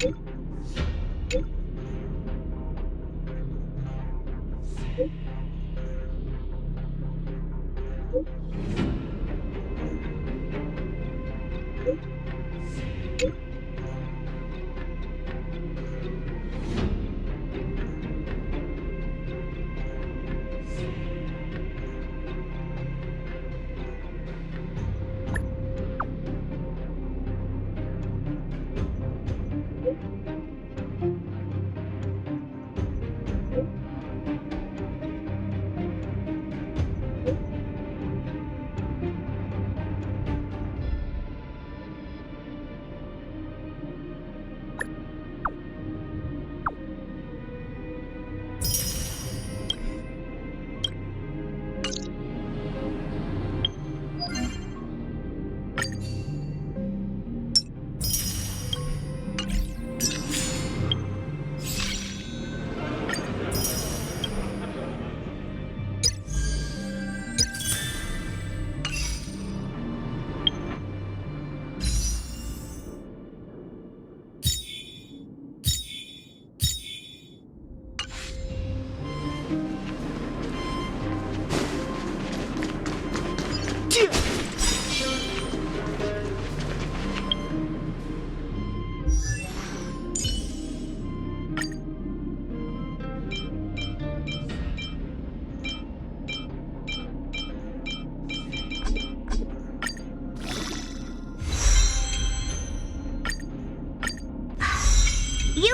You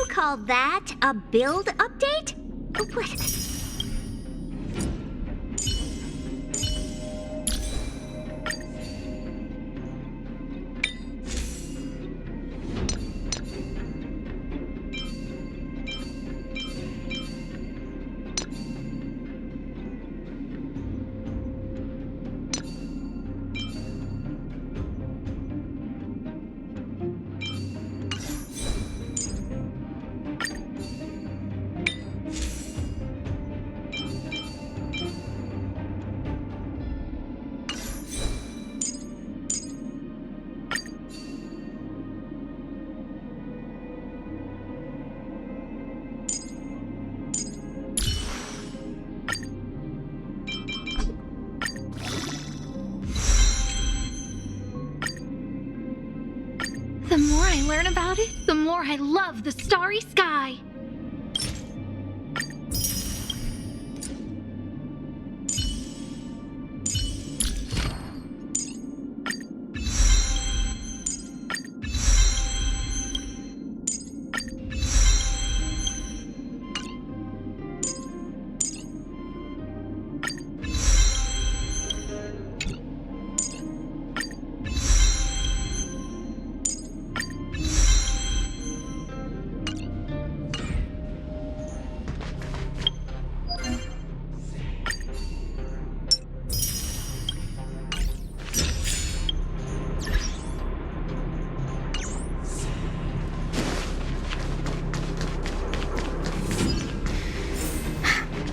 call that a build update? What? The more I learn about it, the more I love the starry sky.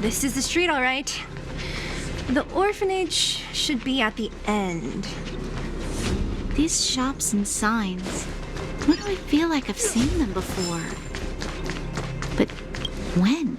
This is the street, all right. The orphanage should be at the end. These shops and signs. Why do I feel like I've seen them before? But when?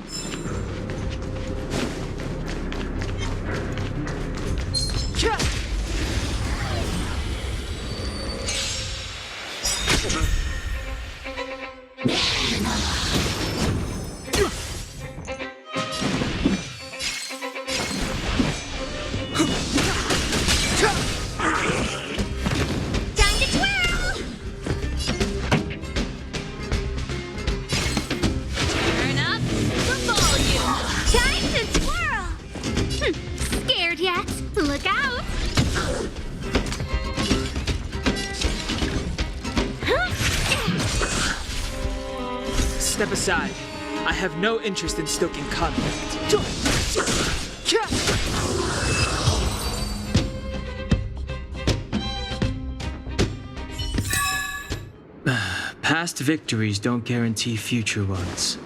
Step aside. I have no interest in stoking conflict. Past victories don't guarantee future ones.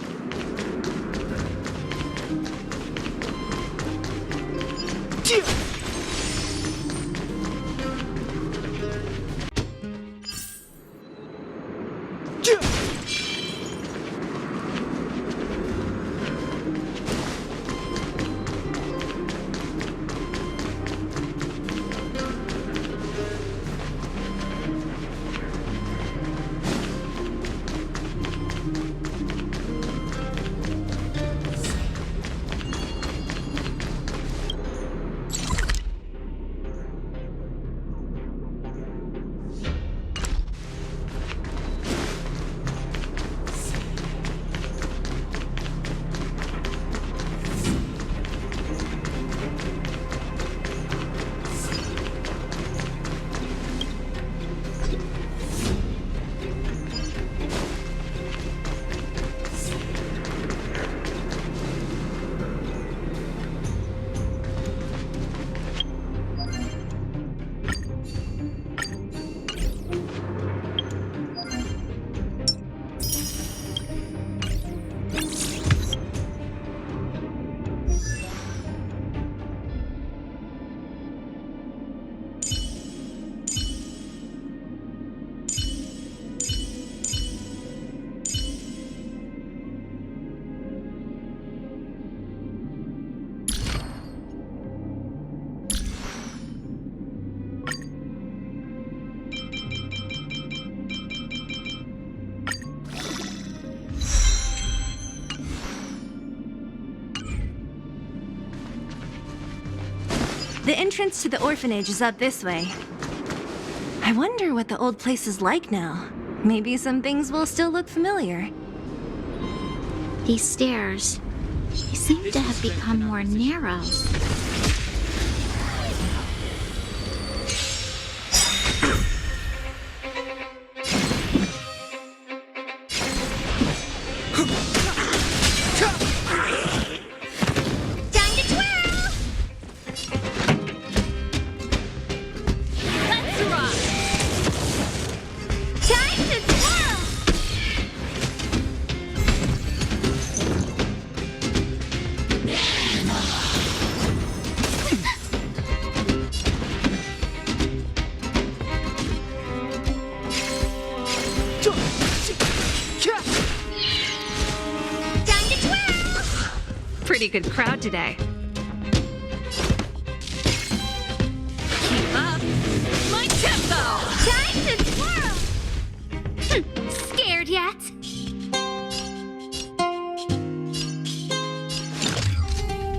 The entrance to the orphanage is up this way. I wonder what the old place is like now. Maybe some things will still look familiar. These stairs, they seem to have become more narrow. Time to twirl! Let's rock! Time to twirl! Time to twirl! Pretty good crowd today. Keep up! My tempo! Time to twirl! Scared yet?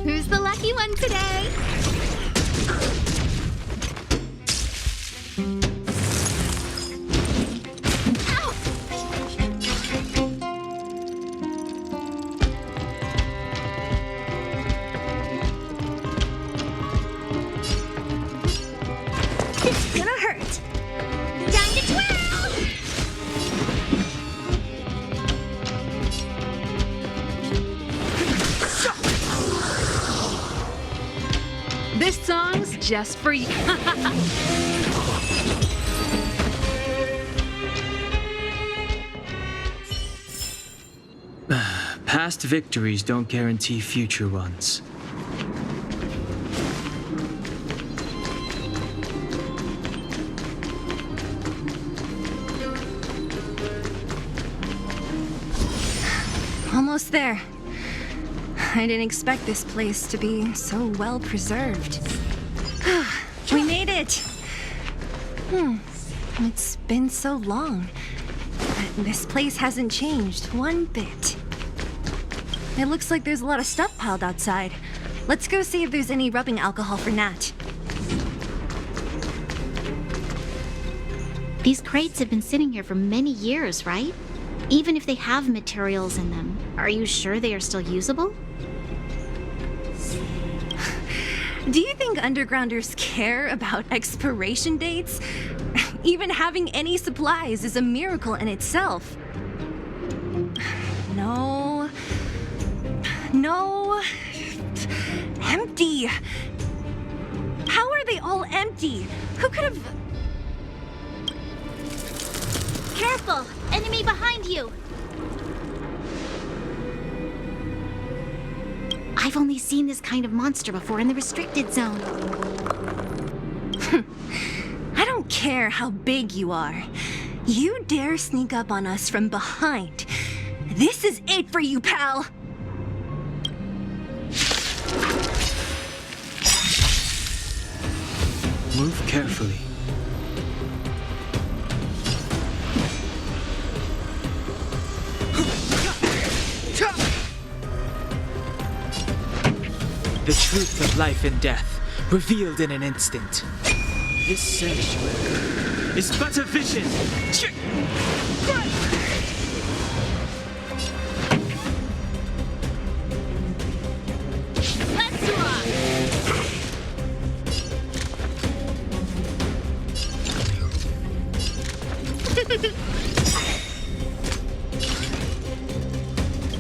Who's the lucky one today? Ow! It's gonna hurt. Time to twirl! This song's just for you. Past victories don't guarantee future ones. Almost there. I didn't expect this place to be so well preserved. We made it! It's been so long. But this place hasn't changed one bit. It looks like there's a lot of stuff piled outside. Let's go see if there's any rubbing alcohol for Nat. These crates have been sitting here for many years, right? Even if they have materials in them, are you sure they are still usable? Do you think undergrounders care about expiration dates? Even having any supplies is a miracle in itself. No. No. Empty. How are they all empty? Who could have... Careful! Enemy behind you! I've only seen this kind of monster before in the restricted zone. I don't care how big you are. You dare sneak up on us from behind. This is it for you, pal! Move carefully. The truth of life and death, revealed in an instant. This sanctuary is but a vision. Let's rock!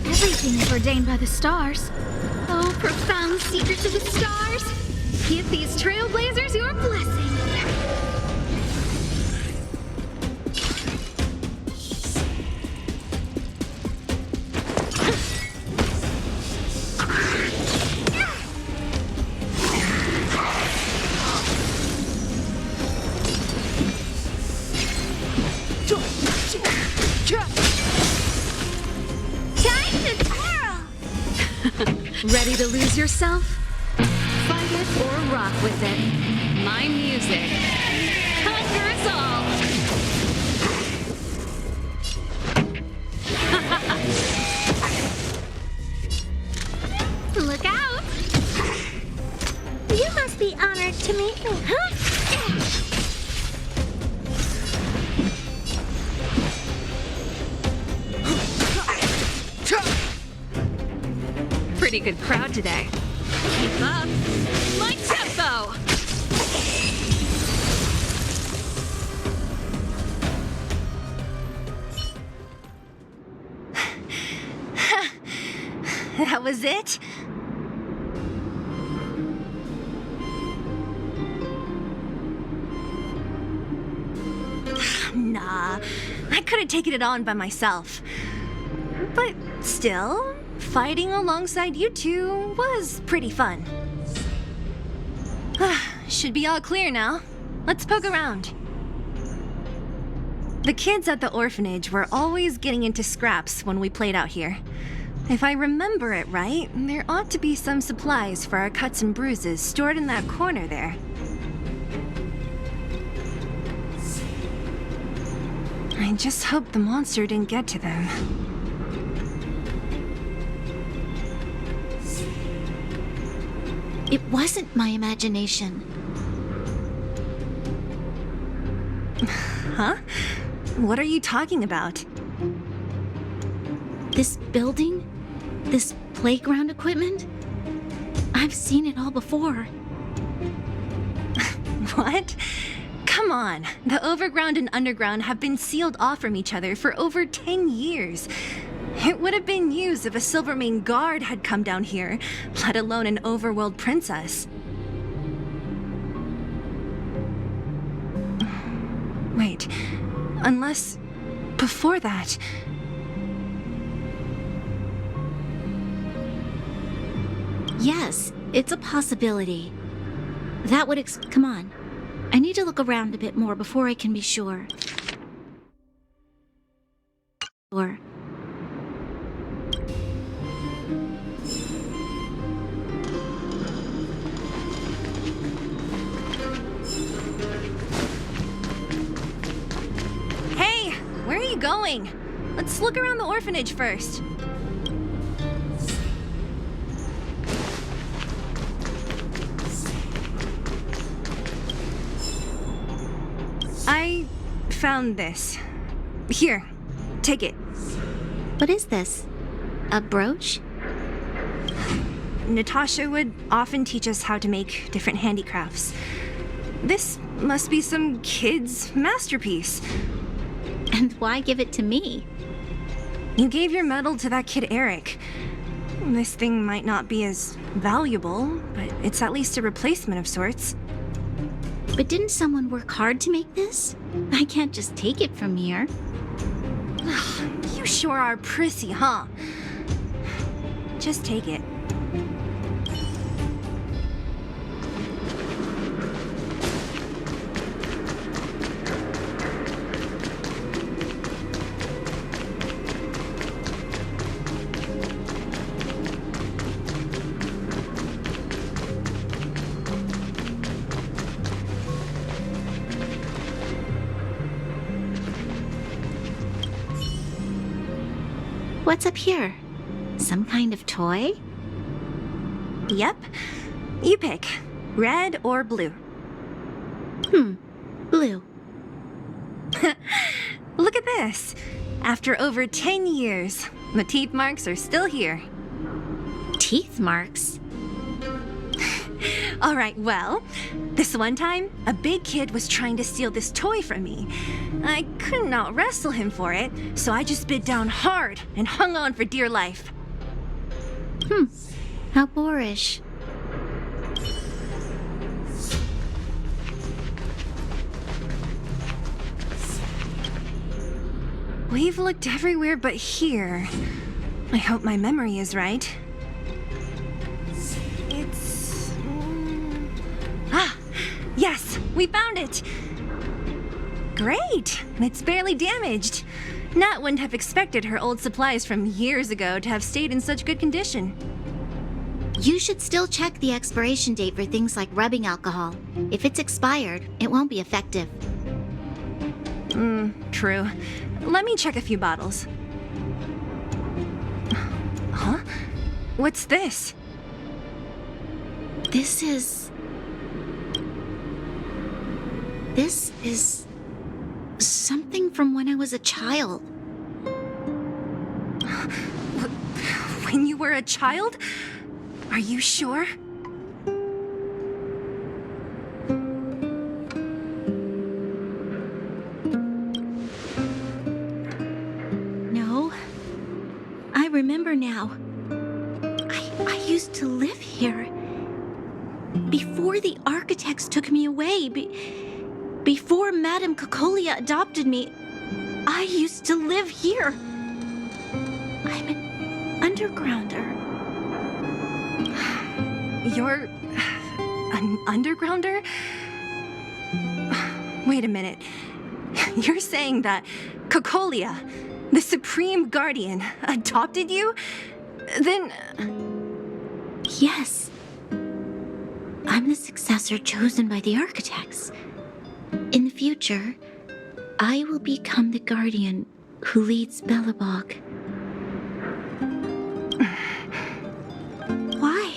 Everything is ordained by the stars. Oh, profound secrets of the stars. Give these trailblazers your blessing. Time to twirl! Ready to lose yourself? Fight it or rock with it. My music conquers all. Look out! You must be honored to pretty good crowd today. Keep up. My tempo! That was it? Nah, I could have taken it on by myself. But still, fighting alongside you two was pretty fun. Should be all clear now. Let's poke around. The kids at the orphanage were always getting into scraps when we played out here. If I remember it right, there ought to be some supplies for our cuts and bruises stored in that corner there. I just hope the monster didn't get to them. It wasn't my imagination. Huh? What are you talking about? This building? This playground equipment? I've seen it all before. What? Come on. The overground and underground have been sealed off from each other for over 10 years. It would have been used if a Silvermane guard had come down here, let alone an overworld princess. Wait, unless before that... Yes, it's a possibility. That would come on. I need to look around a bit more before I can be sure. Hey, where are you going? Let's look around the orphanage first. I found this. Here, take it. What is this? A brooch? Natasha would often teach us how to make different handicrafts. This must be some kid's masterpiece. And why give it to me? You gave your medal to that kid Eric. This thing might not be as valuable, but it's at least a replacement of sorts. But didn't someone work hard to make this? I can't just take it from here. You sure are prissy, huh? Just take it. What's up here? Some kind of toy? Yep. You pick. Red or blue. Blue. Look at this. After over 10 years, the teeth marks are still here. Teeth marks? All right, well, this one time, a big kid was trying to steal this toy from me. I couldn't out-wrestle him for it, so I just bit down hard and hung on for dear life. How boorish. We've looked everywhere but here. I hope my memory is right. It's... yes, we found it! Great! It's barely damaged. Nat wouldn't have expected her old supplies from years ago to have stayed in such good condition. You should still check the expiration date for things like rubbing alcohol. If it's expired, it won't be effective. True. Let me check a few bottles. Huh? What's this? This is something from when I was a child. When you were a child? Are you sure? No. I remember now. I used to live here. Before the architects took me away, before Madame Cacolia adopted me, I used to live here. I'm an undergrounder. You're an undergrounder? Wait a minute. You're saying that Cacolia, the Supreme Guardian, adopted you? Then... Yes. I'm the successor chosen by the architects. In the future, I will become the guardian who leads Belobog. Why?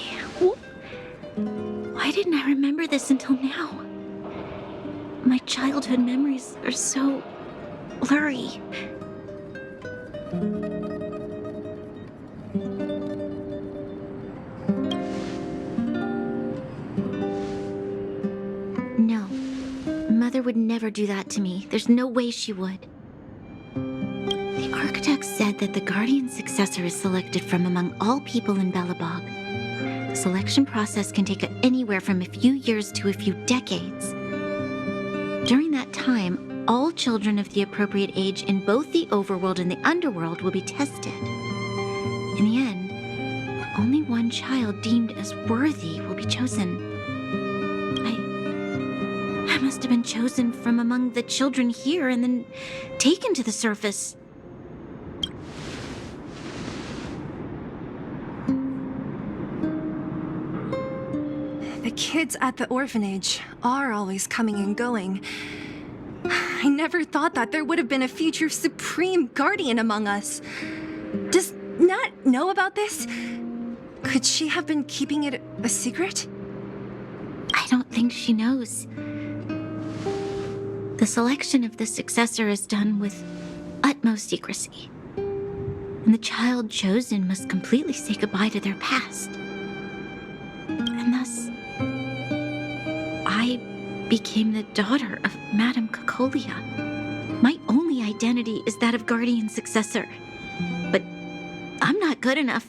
Why didn't I remember this until now? My childhood memories are so blurry. No. Mother would never do that to me. There's no way she would. The architects said that the guardian successor is selected from among all people in Belobog. The selection process can take anywhere from a few years to a few decades. During that time, all children of the appropriate age in both the overworld and the underworld will be tested. In the end, only one child deemed as worthy will be chosen. I must have been chosen from among the children here and then taken to the surface. The kids at the orphanage are always coming and going. I never thought that there would have been a future Supreme Guardian among us. Does Nat know about this? Could she have been keeping it a secret? I don't think she knows. The selection of the successor is done with utmost secrecy. And the child chosen must completely say goodbye to their past. And thus, I became the daughter of Madame Cacolia. My only identity is that of guardian successor. But I'm not good enough.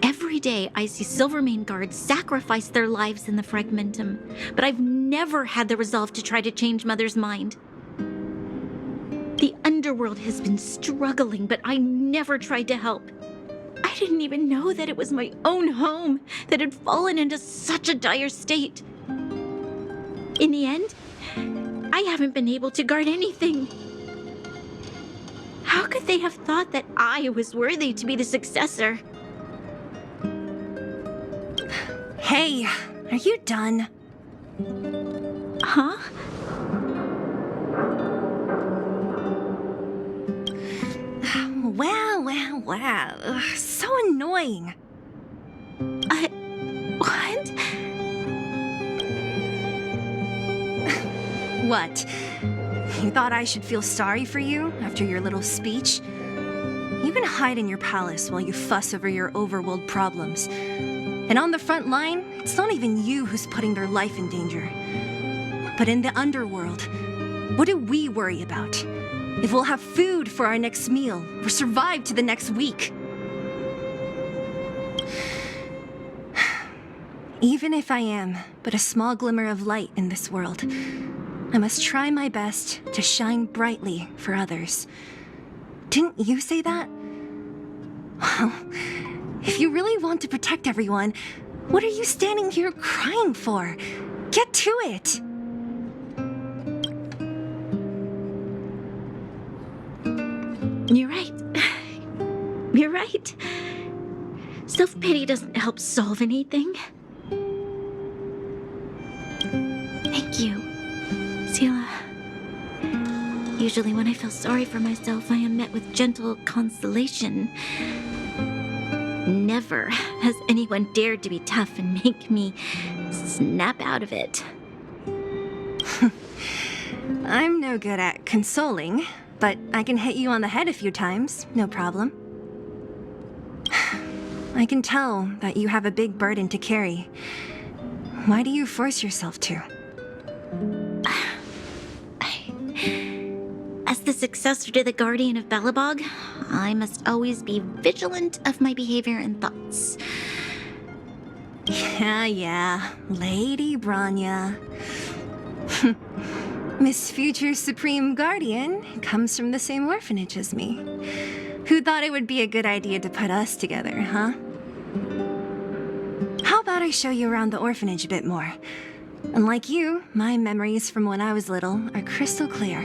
Every day I see Silvermane guards sacrifice their lives in the Fragmentum, but I've never had the resolve to try to change Mother's mind. The underworld has been struggling, but I never tried to help. I didn't even know that it was my own home that had fallen into such a dire state. In the end, I haven't been able to guard anything. How could they have thought that I was worthy to be the successor? Hey, are you done? Huh? Wow. Ugh, so annoying. What? What? You thought I should feel sorry for you after your little speech? You can hide in your palace while you fuss over your overworld problems. And on the front line, it's not even you who's putting their life in danger. But in the underworld, what do we worry about? If we'll have food for our next meal, or survive to the next week. Even if I am but a small glimmer of light in this world, I must try my best to shine brightly for others. Didn't you say that? Well, if you really want to protect everyone, what are you standing here crying for? Get to it! You're right. You're right. Self-pity doesn't help solve anything. Thank you, Sila. Usually when I feel sorry for myself, I am met with gentle consolation. Never has anyone dared to be tough and make me snap out of it. I'm no good at consoling, but I can hit you on the head a few times, no problem. I can tell that you have a big burden to carry. Why do you force yourself to? As the successor to the Guardian of Belobog, I must always be vigilant of my behavior and thoughts. Yeah, Lady Branya. Miss Future Supreme Guardian comes from the same orphanage as me. Who thought it would be a good idea to put us together, huh? How about I show you around the orphanage a bit more? Unlike you, my memories from when I was little are crystal clear.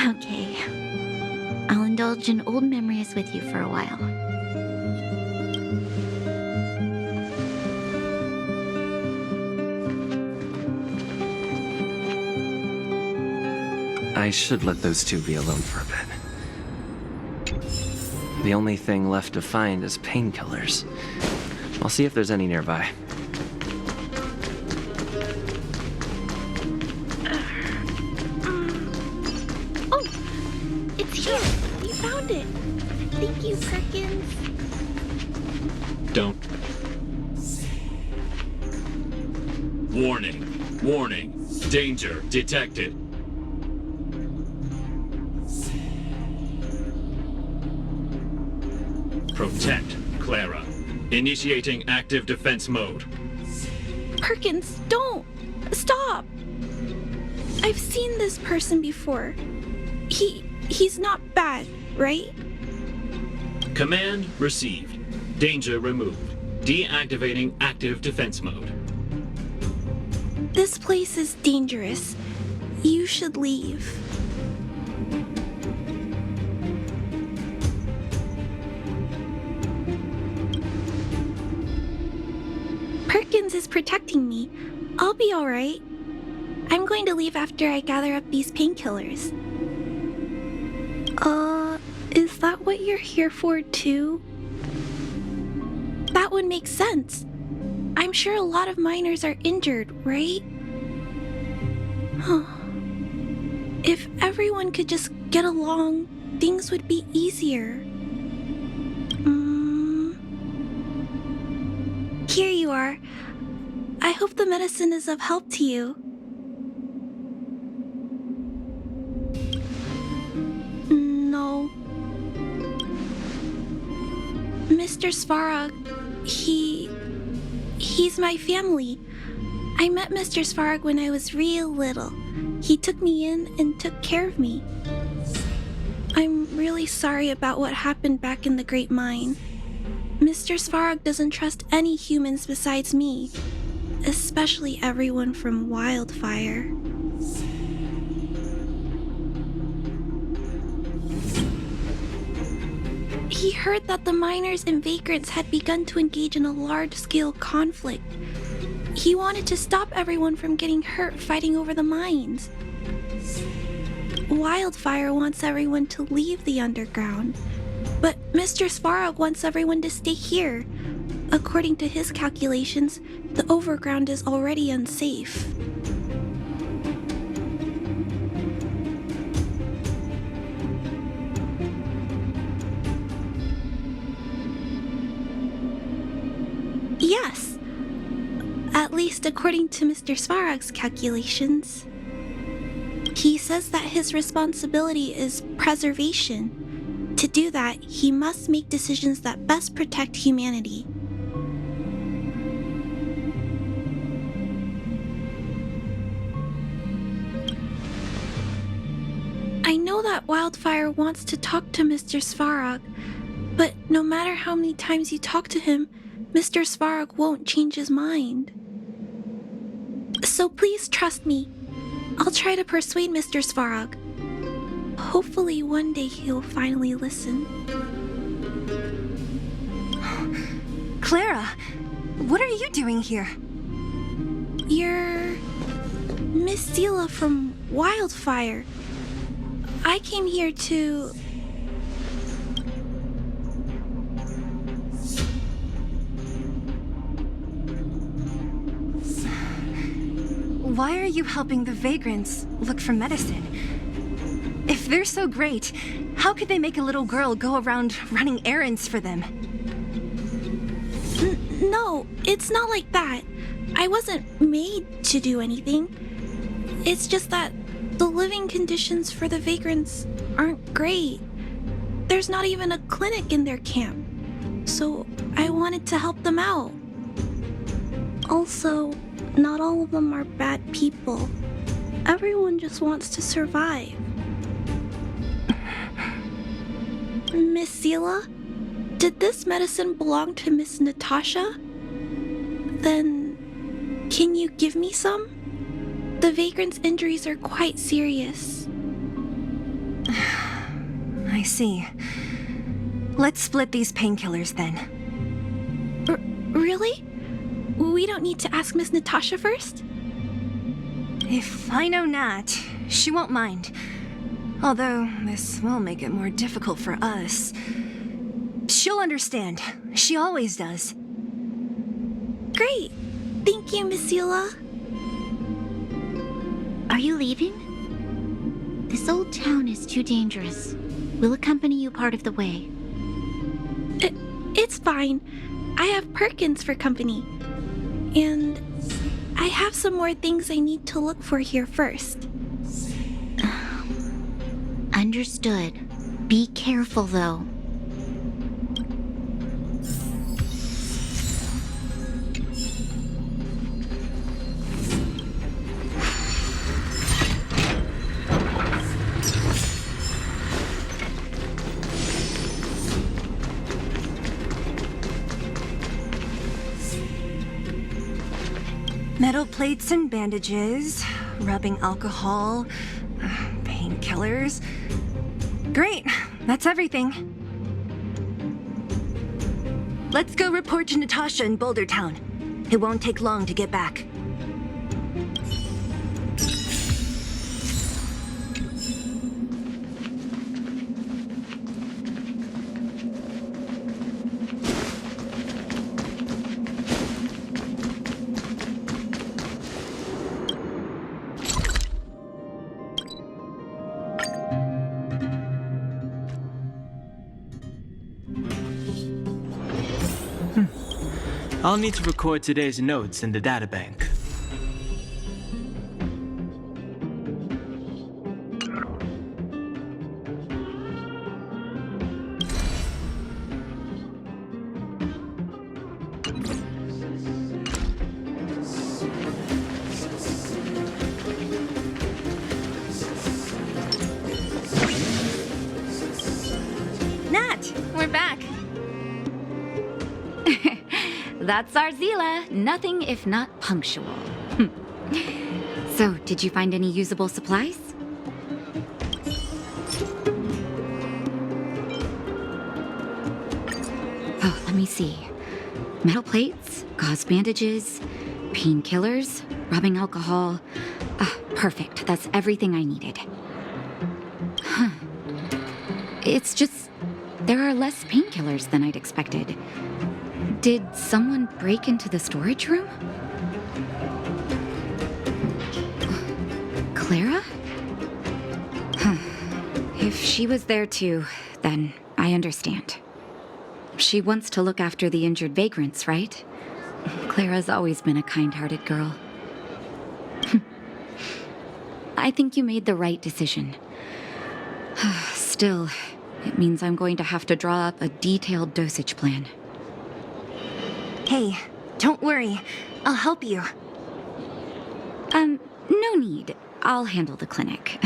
Okay. I'll indulge in old memories with you for a while. I should let those two be alone for a bit. The only thing left to find is painkillers. I'll see if there's any nearby. Oh! It's here! You found it! Thank you, Perkins. Don't. Warning. Warning. Danger detected. Protect, Clara. Initiating active defense mode. Perkins, don't! Stop! I've seen this person before. He's not bad, right? Command received. Danger removed. Deactivating active defense mode. This place is dangerous. You should leave. Perkins is protecting me. I'll be alright. I'm going to leave after I gather up these painkillers. Is that what you're here for too? That would make sense. I'm sure a lot of miners are injured, right? If everyone could just get along, things would be easier. Here you are. I hope the medicine is of help to you. No. Mr. Svarog, he's my family. I met Mr. Svarog when I was real little. He took me in and took care of me. I'm really sorry about what happened back in the Great Mine. Mr. Svarog doesn't trust any humans besides me, especially everyone from Wildfire. He heard that the miners and vagrants had begun to engage in a large-scale conflict. He wanted to stop everyone from getting hurt fighting over the mines. Wildfire wants everyone to leave the underground, but Mr. Svarog wants everyone to stay here. According to his calculations, the overground is already unsafe. Yes. At least according to Mr. Svarog's calculations. He says that his responsibility is preservation. To do that, he must make decisions that best protect humanity. I know that Wildfire wants to talk to Mr. Svarog, but no matter how many times you talk to him, Mr. Svarog won't change his mind. So please trust me. I'll try to persuade Mr. Svarog. Hopefully one day he'll finally listen. Clara, what are you doing here? You're Miss Sela from Wildfire. I came here to... Why are you helping the vagrants look for medicine? If they're so great, how could they make a little girl go around running errands for them? No, it's not like that. I wasn't made to do anything. It's just that the living conditions for the vagrants aren't great. There's not even a clinic in their camp. So I wanted to help them out. Also, not all of them are bad people. Everyone just wants to survive. Miss Seela, did this medicine belong to Miss Natasha? Then, can you give me some? The vagrant's injuries are quite serious. I see. Let's split these painkillers then. Really? We don't need to ask Miss Natasha first? If I know Nat, she won't mind. Although, this will make it more difficult for us. She'll understand. She always does. Great. Thank you, Miss Seela. Are you leaving? This old town is too dangerous. We'll accompany you part of the way. It's fine. I have Perkins for company. And I have some more things I need to look for here first. Understood. Be careful, though. Metal plates and bandages, rubbing alcohol, painkillers. Great, that's everything. Let's go report to Natasha in Boulder Town. It won't take long to get back. I'll need to record today's notes in the databank. Nat, we're back. That's our Zila. Nothing if not punctual. So, did you find any usable supplies? Oh, let me see. Metal plates, gauze bandages, painkillers, rubbing alcohol. Perfect. That's everything I needed. Huh. It's just, there are less painkillers than I'd expected. Did someone break into the storage room? Clara? Huh. If she was there too, then I understand. She wants to look after the injured vagrants, right? Clara's always been a kind-hearted girl. I think you made the right decision. Still, it means I'm going to have to draw up a detailed dosage plan. Hey, don't worry. I'll help you. No need. I'll handle the clinic.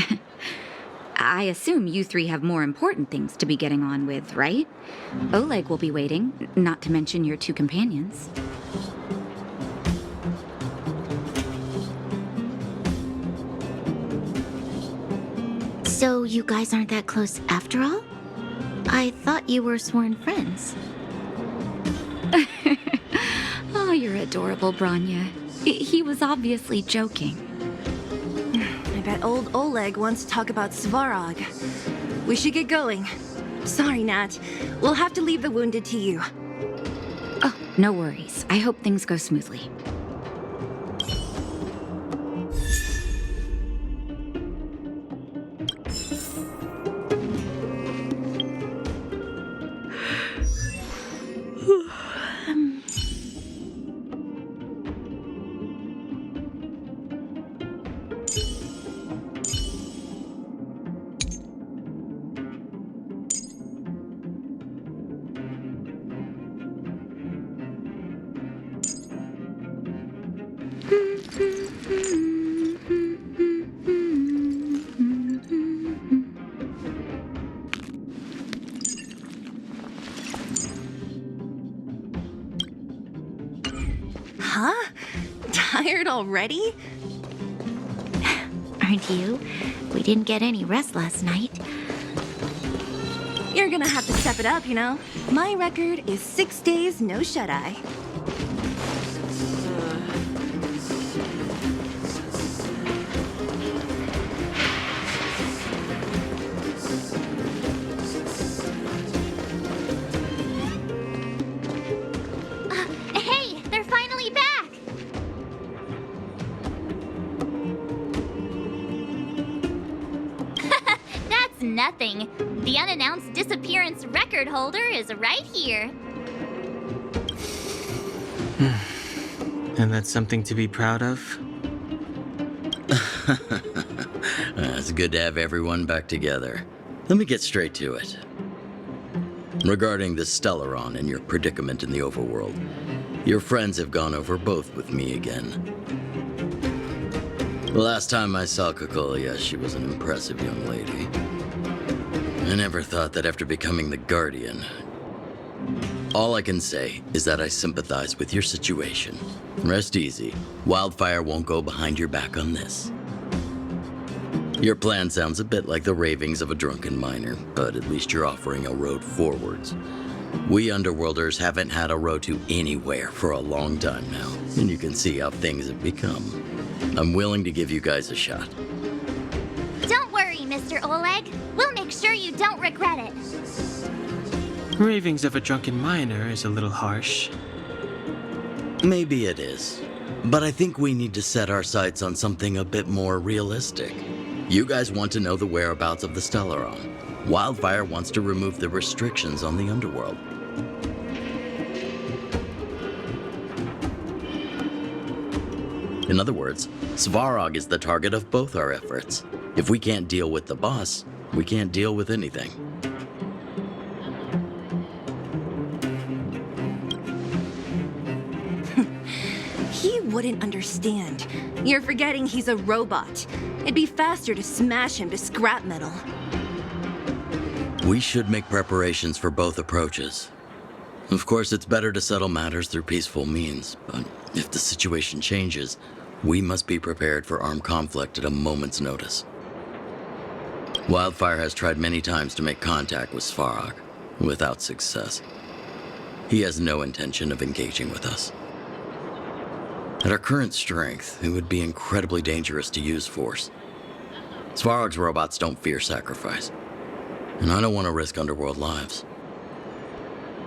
I assume you three have more important things to be getting on with, right? Oleg will be waiting, not to mention your two companions. So you guys aren't that close after all? I thought you were sworn friends. Oh, you're adorable, Branya. He was obviously joking. I bet old Oleg wants to talk about Svarog. We should get going. Sorry, Nat. We'll have to leave the wounded to you. Oh, no worries. I hope things go smoothly. Huh? Tired already? Aren't you? We didn't get any rest last night. You're gonna have to step it up, you know? My record is 6 days, no shut-eye. Hey, they're finally back! That's nothing. The unannounced disappearance record holder is right here. And that's something to be proud of? It's good to have everyone back together. Let me get straight to it. Regarding the Stellaron and your predicament in the overworld, your friends have gone over both with me again. The last time I saw Caelus, she was an impressive young lady. I never thought that after becoming the Guardian. All I can say is that I sympathize with your situation. Rest easy. Wildfire won't go behind your back on this. Your plan sounds a bit like the ravings of a drunken miner, but at least you're offering a road forwards. We Underworlders haven't had a road to anywhere for a long time now, and you can see how things have become. I'm willing to give you guys a shot. Don't worry, Mr. Oleg. We'll make sure you don't regret it. Ravings of a drunken miner is a little harsh. Maybe it is, but I think we need to set our sights on something a bit more realistic. You guys want to know the whereabouts of the Stellaron. Wildfire wants to remove the restrictions on the Underworld. In other words, Svarog is the target of both our efforts. If we can't deal with the boss, we can't deal with anything. He wouldn't understand. You're forgetting he's a robot. It'd be faster to smash him to scrap metal. We should make preparations for both approaches. Of course, it's better to settle matters through peaceful means, but if the situation changes, we must be prepared for armed conflict at a moment's notice. Wildfire has tried many times to make contact with Svarog, without success. He has no intention of engaging with us. At our current strength, it would be incredibly dangerous to use force. Svarog's robots don't fear sacrifice, and I don't want to risk Underworld lives.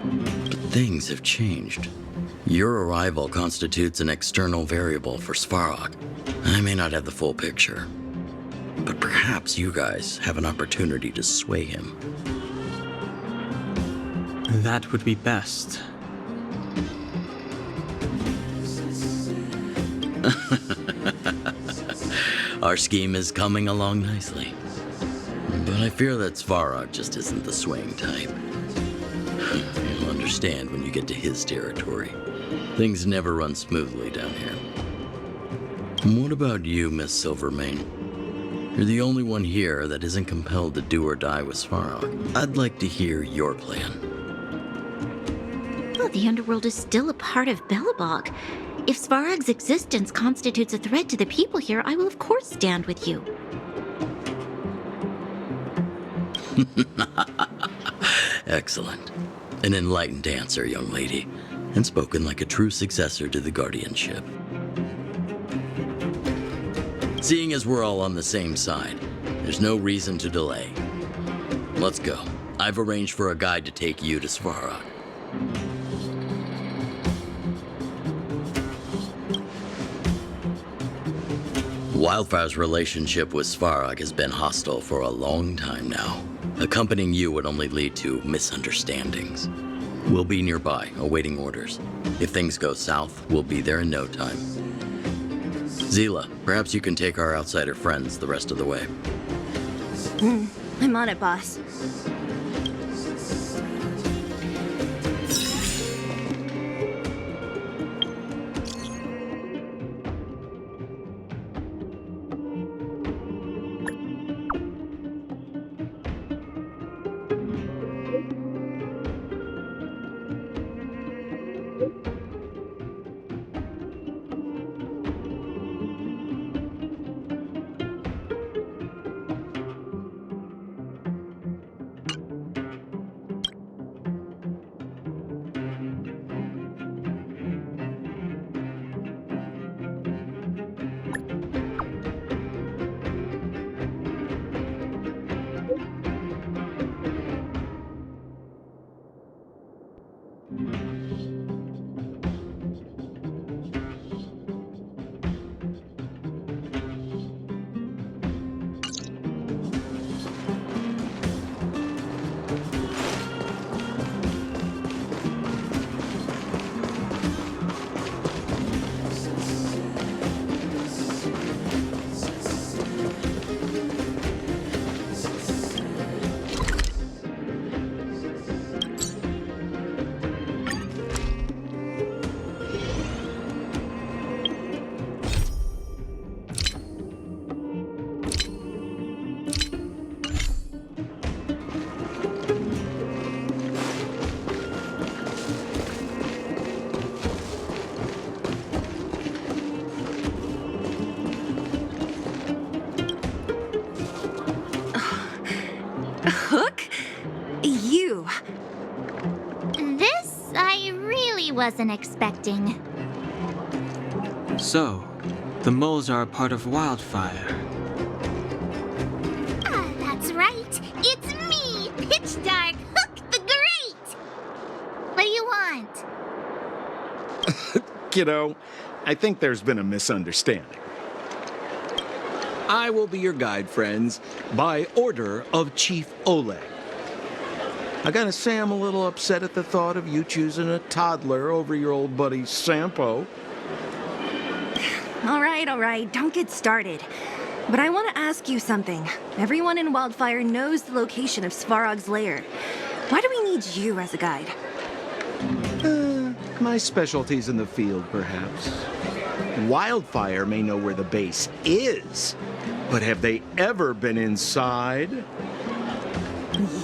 But things have changed. Your arrival constitutes an external variable for Svarog. I may not have the full picture, but perhaps you guys have an opportunity to sway him. That would be best. Our scheme is coming along nicely. But I fear that Svarog just isn't the swaying type. You'll understand when you get to his territory. Things never run smoothly down here. And what about you, Miss Silvermane? You're the only one here that isn't compelled to do or die with Svarog. I'd like to hear your plan. Well, the Underworld is still a part of Belobog. If Svarog's existence constitutes a threat to the people here, I will of course stand with you. Excellent. An enlightened answer, young lady, and spoken like a true successor to the guardianship. Seeing as we're all on the same side, there's no reason to delay. Let's go. I've arranged for a guide to take you to Svarog. Wildfire's relationship with Svarog has been hostile for a long time now. Accompanying you would only lead to misunderstandings. We'll be nearby, awaiting orders. If things go south, we'll be there in no time. Zila, perhaps you can take our outsider friends the rest of the way. I'm on it, boss. Hook? You. This I really wasn't expecting. So, the moles are a part of Wildfire. Ah, that's right. It's me, Pitch Dark Hook the Great. What do you want? Kiddo, I think there's been a misunderstanding. I will be your guide, friends, by order of Chief Oleg. I gotta say I'm a little upset at the thought of you choosing a toddler over your old buddy Sampo. All right, don't get started. But I want to ask you something. Everyone in Wildfire knows the location of Svarog's lair. Why do we need you as a guide? My specialty's in the field, perhaps. Wildfire may know where the base is, but have they ever been inside?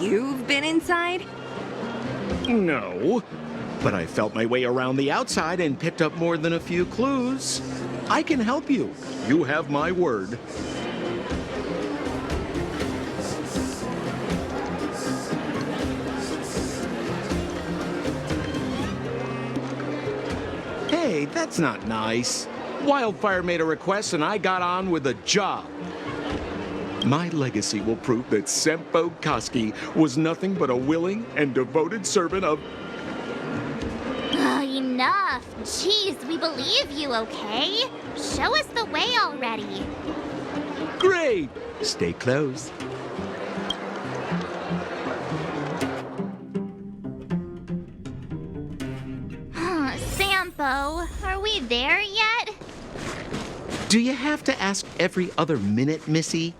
You've been inside? No, but I felt my way around the outside and picked up more than a few clues. I can help you. You have my word. Hey, that's not nice. Wildfire made a request and I got on with the job. My legacy will prove that Sempo Koski was nothing but a willing and devoted servant of... Enough. Jeez, we believe you, okay? Show us the way already. Great! Stay close. Sampo, are we there yet? Do you have to ask every other minute, Missy?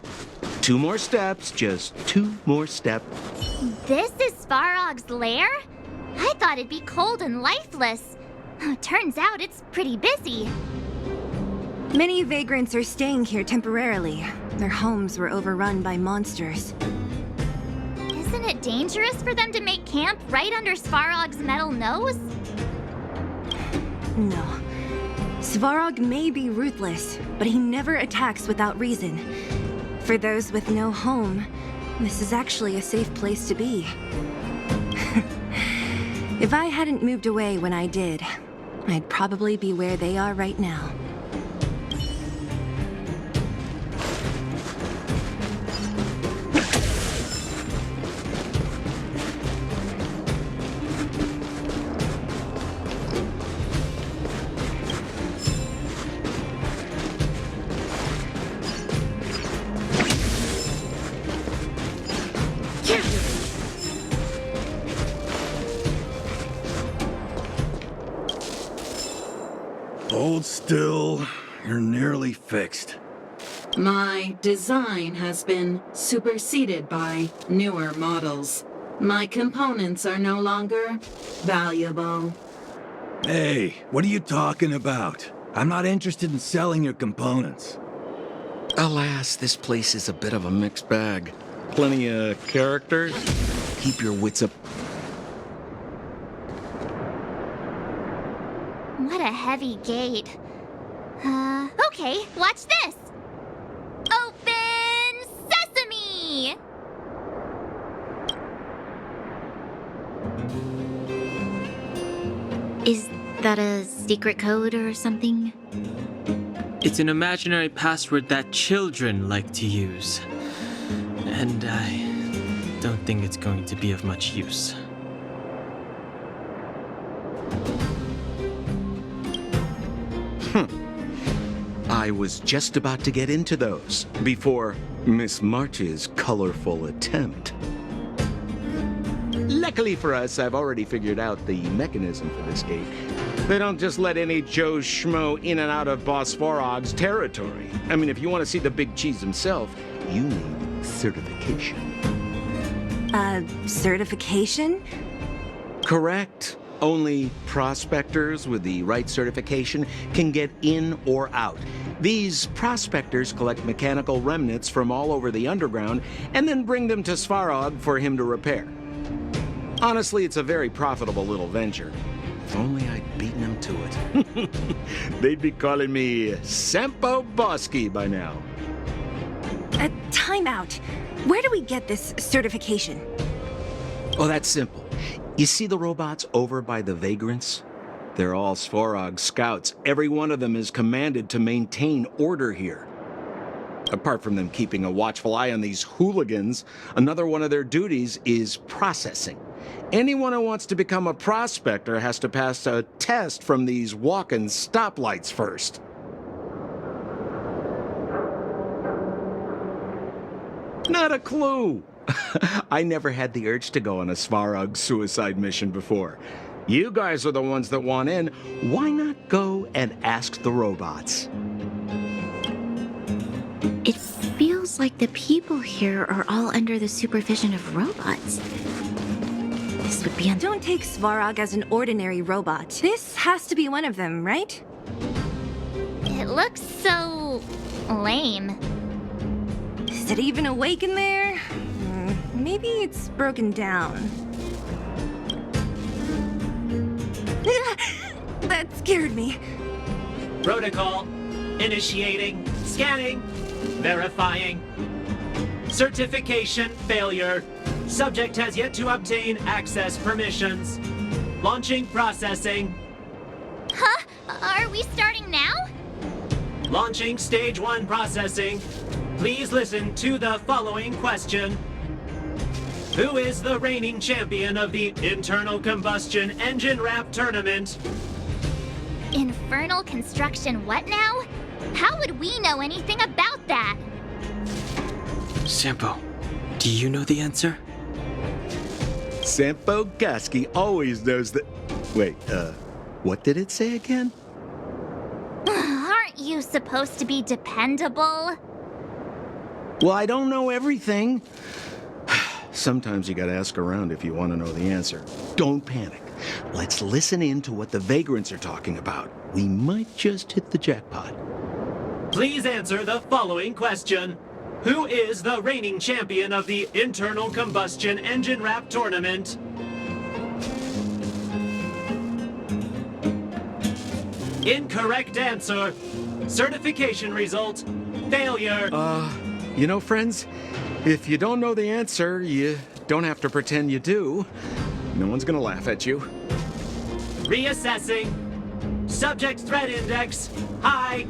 2 more steps, just 2 more steps. This is Svarog's lair? I thought it'd be cold and lifeless. Turns out it's pretty busy. Many vagrants are staying here temporarily. Their homes were overrun by monsters. Isn't it dangerous for them to make camp right under Svarog's metal nose? No. Svarog may be ruthless, but he never attacks without reason. For those with no home, this is actually a safe place to be. If I hadn't moved away when I did, I'd probably be where they are right now. Hold still. You're nearly fixed. My design has been superseded by newer models. My components are no longer valuable. Hey, what are you talking about? I'm not interested in selling your components. Alas, this place is a bit of a mixed bag. Plenty of characters. Keep your wits up. What a heavy gate. Okay, watch this. Open sesame! Is that a secret code or something? It's an imaginary password that children like to use. And I don't think it's going to be of much use. I was just about to get into those before Miss March's colorful attempt. Luckily for us, I've already figured out the mechanism for this gate. They don't just let any Joe Schmo in and out of Boss Svarog's territory. I mean, if you want to see the big cheese himself, you need certification. Certification? Correct. Only prospectors with the right certification can get in or out. These prospectors collect mechanical remnants from all over the underground and then bring them to Svarog for him to repair. Honestly, it's a very profitable little venture. If only I'd beaten them to it. They'd be calling me Sempo Bosky by now. Time out. Where do we get this certification? Oh, that's simple. You see the robots over by the vagrants? They're all Svarog scouts. Every one of them is commanded to maintain order here. Apart from them keeping a watchful eye on these hooligans, another one of their duties is processing. Anyone who wants to become a prospector has to pass a test from these walking stoplights first. Not a clue. I never had the urge to go on a Svarog suicide mission before. You guys are the ones that want in. Why not go and ask the robots? It feels like the people here are all under the supervision of robots. This would be Don't take Svarog as an ordinary robot. This has to be one of them, right? It looks so lame. Is it even awake in there? Maybe it's broken down. That scared me. Protocol. Initiating. Scanning. Verifying. Certification failure. Subject has yet to obtain access permissions. Launching processing. Huh? Are we starting now? Launching stage 1 processing. Please listen to the following question. Who is the reigning champion of the Internal Combustion Engine Wrap Tournament? Infernal construction what now? How would we know anything about that? Sampo, do you know the answer? Sampo Gaski always knows that... Wait, what did it say again? Aren't you supposed to be dependable? Well, I don't know everything. Sometimes you gotta ask around if you want to know the answer. Don't panic. Let's listen in to what the vagrants are talking about. We might just hit the jackpot. Please answer the following question. Who is the reigning champion of the Internal Combustion Engine Wrap Tournament? Incorrect answer. Certification result. Failure. You know, friends, if you don't know the answer, you don't have to pretend you do. No one's gonna laugh at you. Reassessing. Subject threat index. High.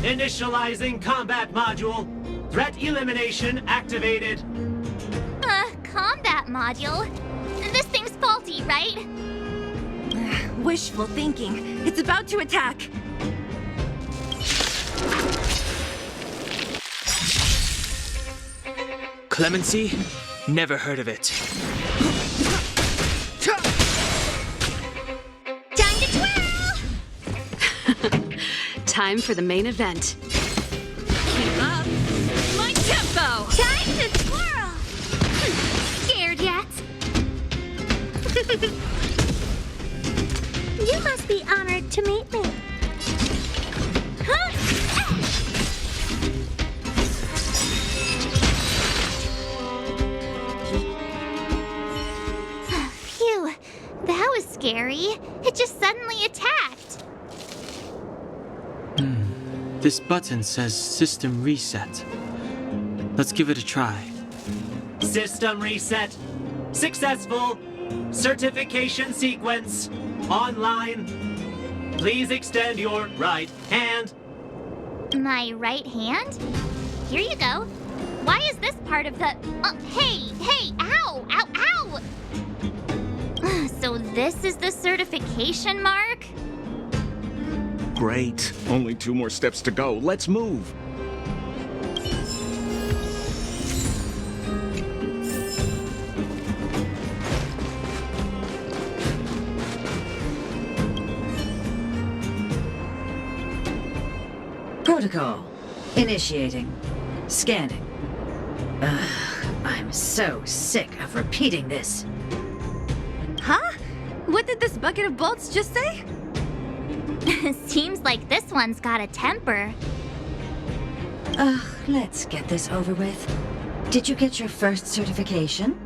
Initializing combat module. Threat elimination activated. Combat module? This thing's faulty, right? Wishful thinking. It's about to attack. Clemency? Never heard of it. Time to twirl! Time for the main event. Keep up my tempo! Time to twirl! Scared yet? You must be honored to meet me. Huh? Phew, that was scary. It just suddenly attacked. This button says system reset. Let's give it a try. System reset. Successful. Certification sequence. Online. Please extend your right hand. My right hand? Here you go. Why is this part of the... hey! Ow! Ow! Ow! So this is the certification mark? Great. Only 2 more steps to go. Let's move. Protocol. Initiating. Scanning. I'm so sick of repeating this. Huh? What did this bucket of bolts just say? Seems like this one's got a temper. Let's get this over with. Did you get your first certification?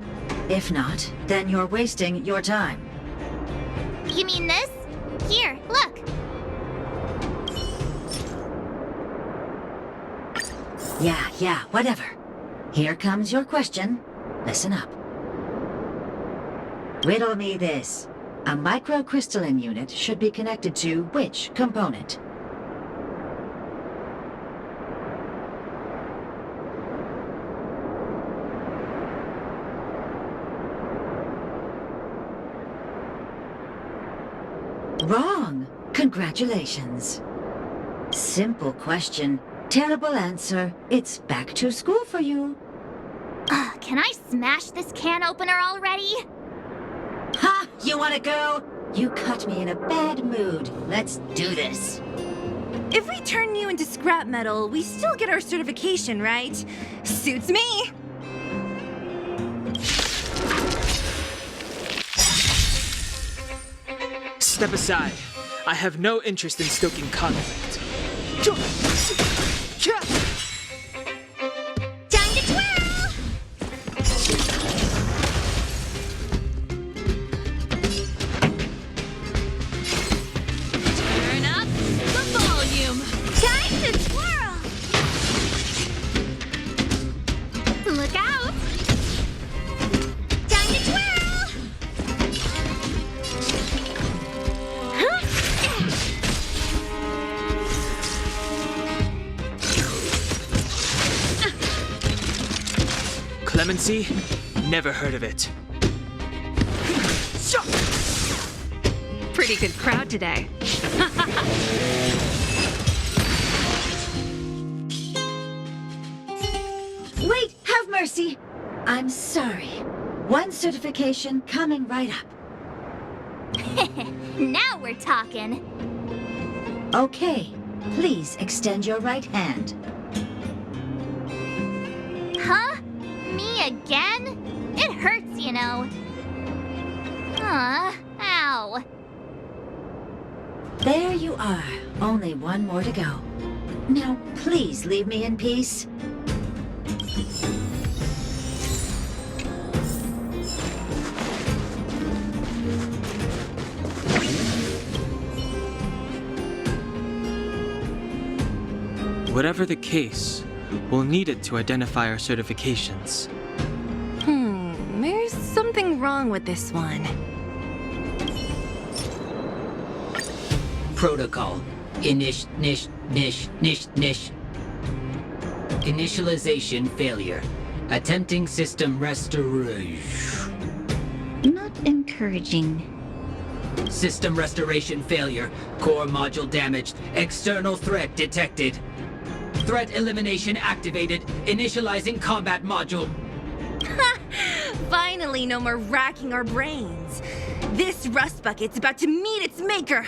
If not, then you're wasting your time. You mean this? Here, look. Yeah, whatever. Here comes your question. Listen up. Riddle me this. A microcrystalline unit should be connected to which component? Wrong. Congratulations. Simple question. Terrible answer. It's back to school for you. Can I smash this can opener already? Ha! You wanna go? You caught me in a bad mood. Let's do this. If we turn you into scrap metal, we still get our certification, right? Suits me! Step aside. I have no interest in stoking conflict. Time to twirl! Turn up the volume. Time to twirl! Look out! Time to twirl! Clemency? Never heard of it. Pretty good crowd today. Wait, have mercy. I'm sorry. One certification coming right up. Now we're talking. Okay, please extend your right hand. Huh? Me again? It hurts, you know. Ow. There you are. Only one more to go. Now, please leave me in peace. Whatever the case, we'll need it to identify our certifications. There's something wrong with this one. Protocol. Initialization failure. Attempting system restoration. Not encouraging. System restoration failure. Core module damaged. External threat detected. Threat elimination activated. Initializing combat module. Finally, no more racking our brains. This rust bucket's about to meet its maker.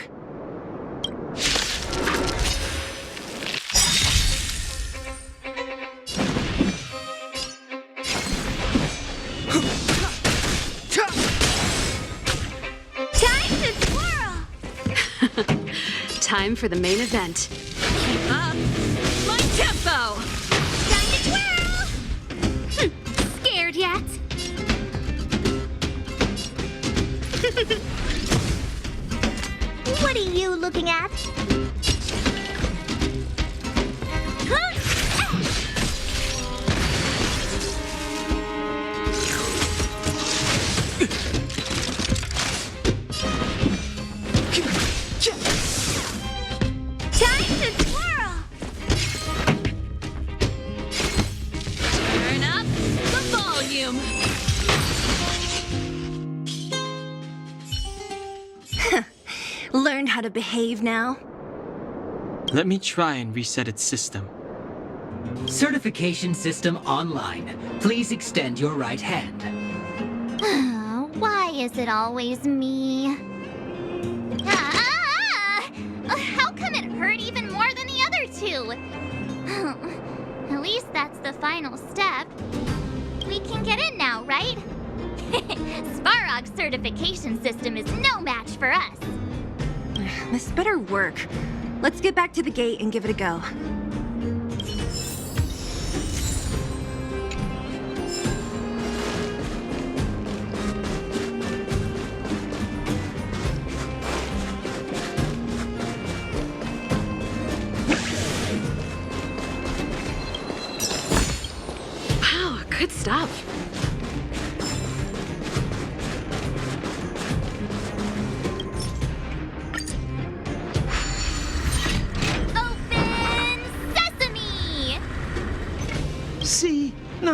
Time to twirl! Time for the main event. Keep up my tempo! Time to twirl! Scared yet? What are you looking at? Huh? Time to twirl! Turn up the volume. Learned how to behave now. Let me try and reset its system. Certification system online. Please extend your right hand. Why is it always me? How come it hurt even more than the other two? At least that's the final step. We can get in now, right? Svarog's certification system is no match for us. This better work. Let's get back to the gate and give it a go. Wow,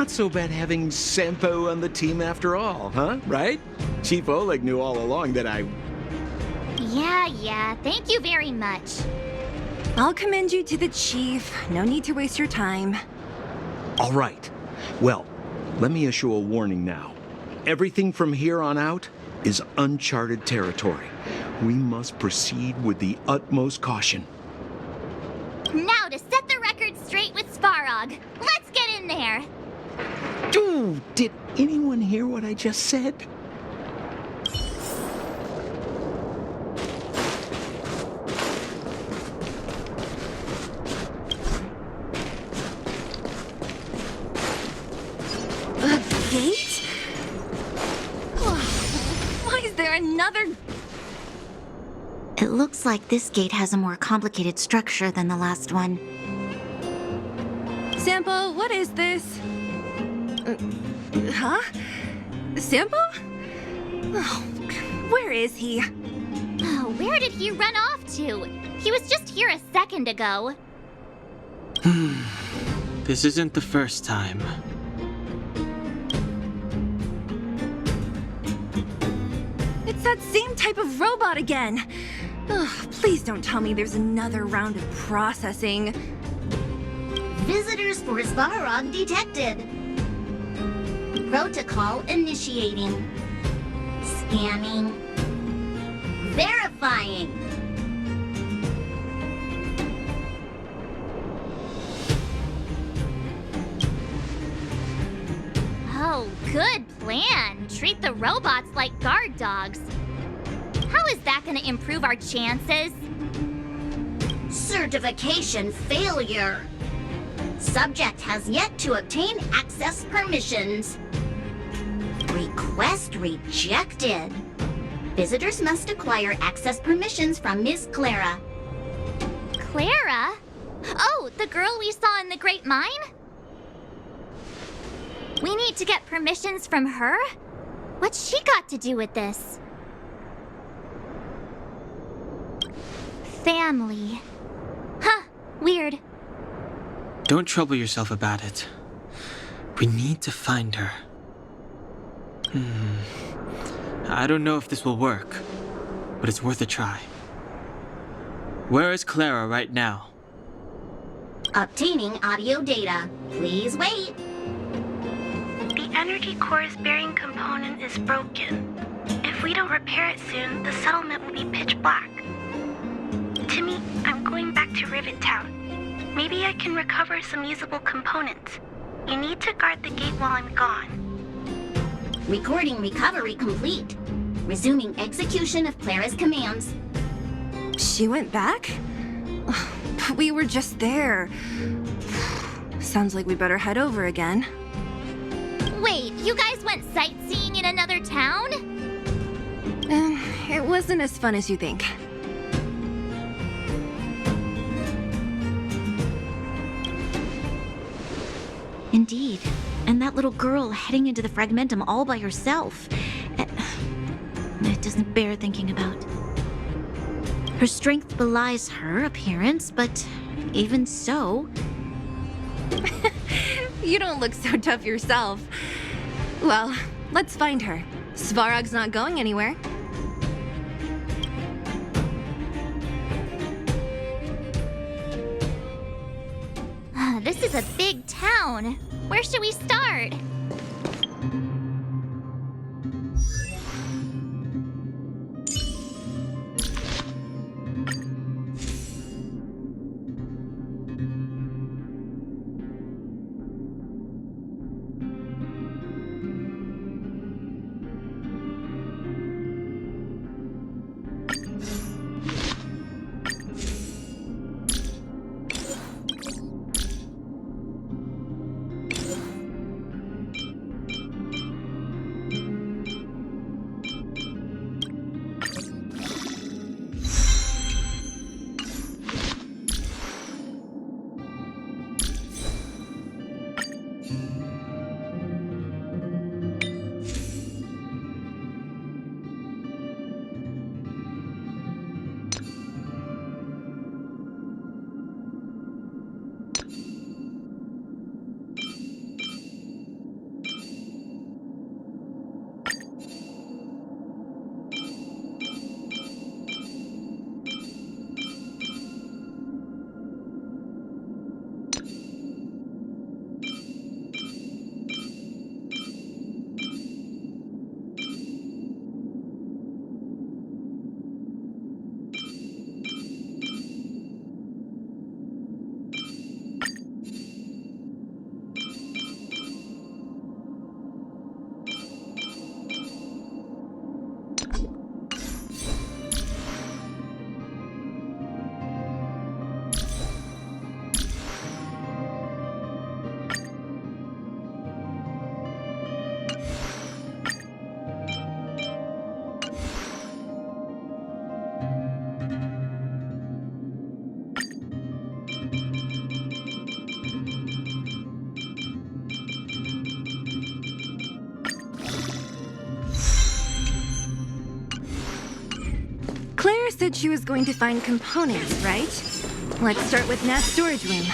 not so bad having Sampo on the team after all, huh? Right? Chief Oleg knew all along that I... Yeah, thank you very much. I'll commend you to the chief. No need to waste your time. All right. Well, let me issue a warning now. Everything from here on out is uncharted territory. We must proceed with the utmost caution. Now to set the record straight with Svarog. Let's get in there. Dude, did anyone hear what I just said? A gate? Why is there another... It looks like this gate has a more complicated structure than the last one. Sampo, what is this? Huh? Sampo? Oh, where is he? Oh, where did he run off to? He was just here a second ago. This isn't the first time. It's that same type of robot again. Ugh, please don't tell me there's another round of processing. Visitors for Svarog detected. Protocol initiating. Scanning. Verifying. Oh, good plan. Treat the robots like guard dogs. How is that gonna improve our chances? Certification failure. Subject has yet to obtain access permissions. Request rejected. Visitors must acquire access permissions from Miss Clara. Clara? Oh, the girl we saw in the Great Mine? We need to get permissions from her? What's she got to do with this? Family. Huh, weird. Don't trouble yourself about it. We need to find her. I don't know if this will work, but it's worth a try. Where is Clara right now? Obtaining audio data. Please wait. The energy core's bearing component is broken. If we don't repair it soon, the settlement will be pitch black. Timmy, I'm going back to Rivet Town. Maybe I can recover some usable components. You need to guard the gate while I'm gone. Recording recovery complete. Resuming execution of Clara's commands. She went back? But we were just there. Sounds like we better head over again. Wait, you guys went sightseeing in another town? It wasn't as fun as you think. Indeed. And that little girl heading into the Fragmentum all by herself. It doesn't bear thinking about. Her strength belies her appearance, but even so... You don't look so tough yourself. Well, let's find her. Svarog's not going anywhere. This is a big town. Where should we start? Claire said she was going to find components, right? Let's start with Nat's storage room.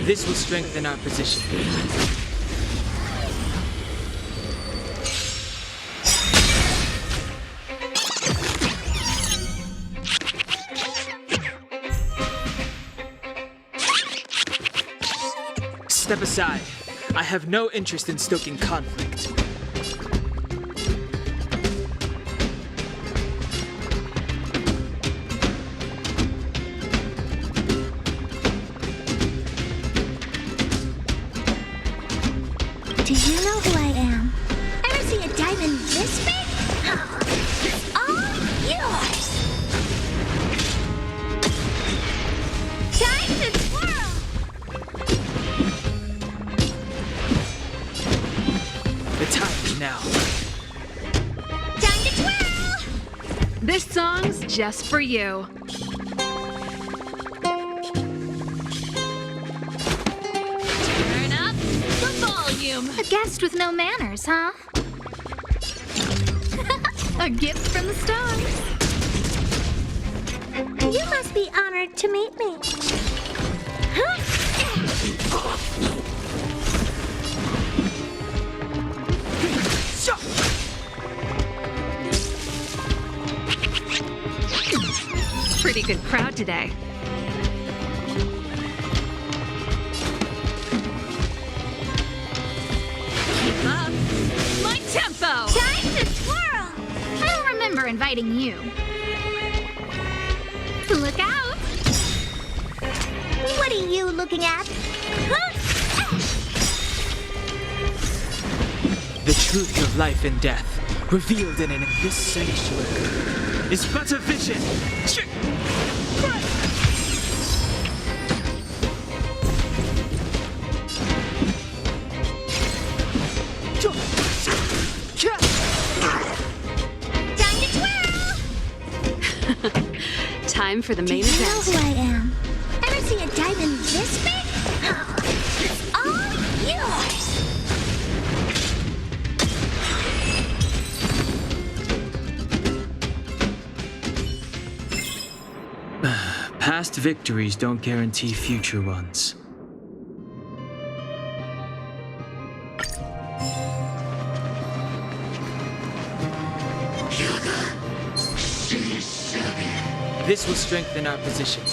This will strengthen our position. Step aside. I have no interest in stoking conflict. Do you know who I am? Ever see a diamond this big? It's all yours! Time to twirl! The time is now. Time to twirl! This song's just for you. Turn up the volume. A guest with no manners, huh? A gift from the stars. You must be honored to meet me. Pretty good crowd today. Keep up my tempo. Time to twirl! I don't remember inviting you. Look out! What are you looking at? The truth of life and death, revealed in this sanctuary, is but a vision. Time to twirl! Time for the main Do you know event. who I am? Ever see a diamond this big? It's all yours! Past victories don't guarantee future ones. This will strengthen our position.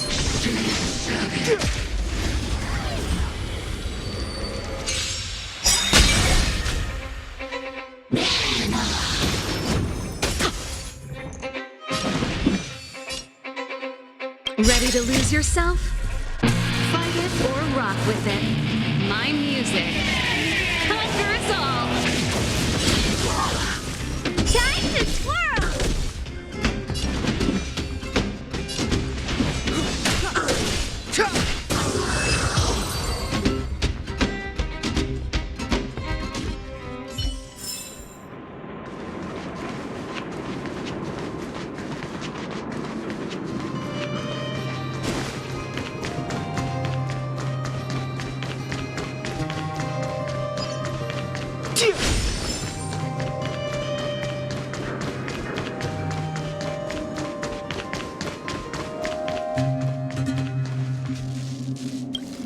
Ready to lose yourself? Fight it or rock with it. My music. Conquer us all. Time to twirl!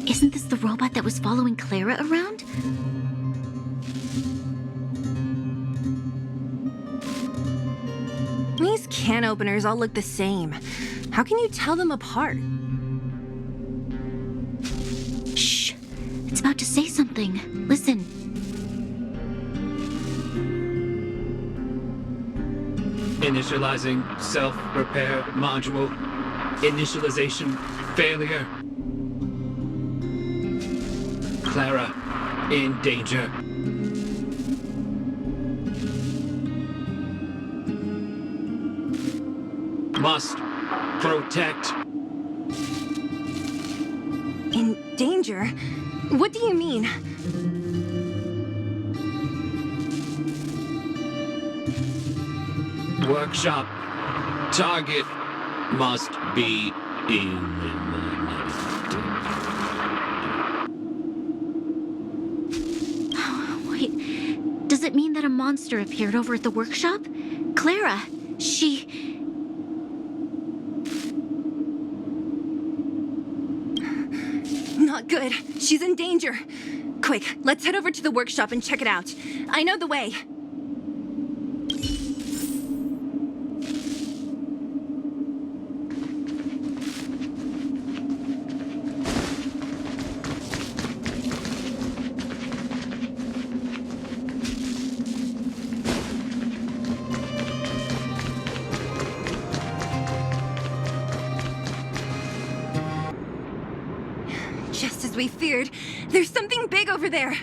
Isn't this the robot that was following Clara around? These can openers all look the same. How can you tell them apart? Shh! It's about to say something. Listen. Initializing self-repair module. Initialization failure. Clara in danger. Must protect. In danger? What do you mean? workshop. Target must be eliminated. Wait, does it mean that a monster appeared over at the workshop? Clara, she... Not good. She's in danger. Quick, let's head over to the workshop and check it out. I know the way. Just as we feared, there's something big over there.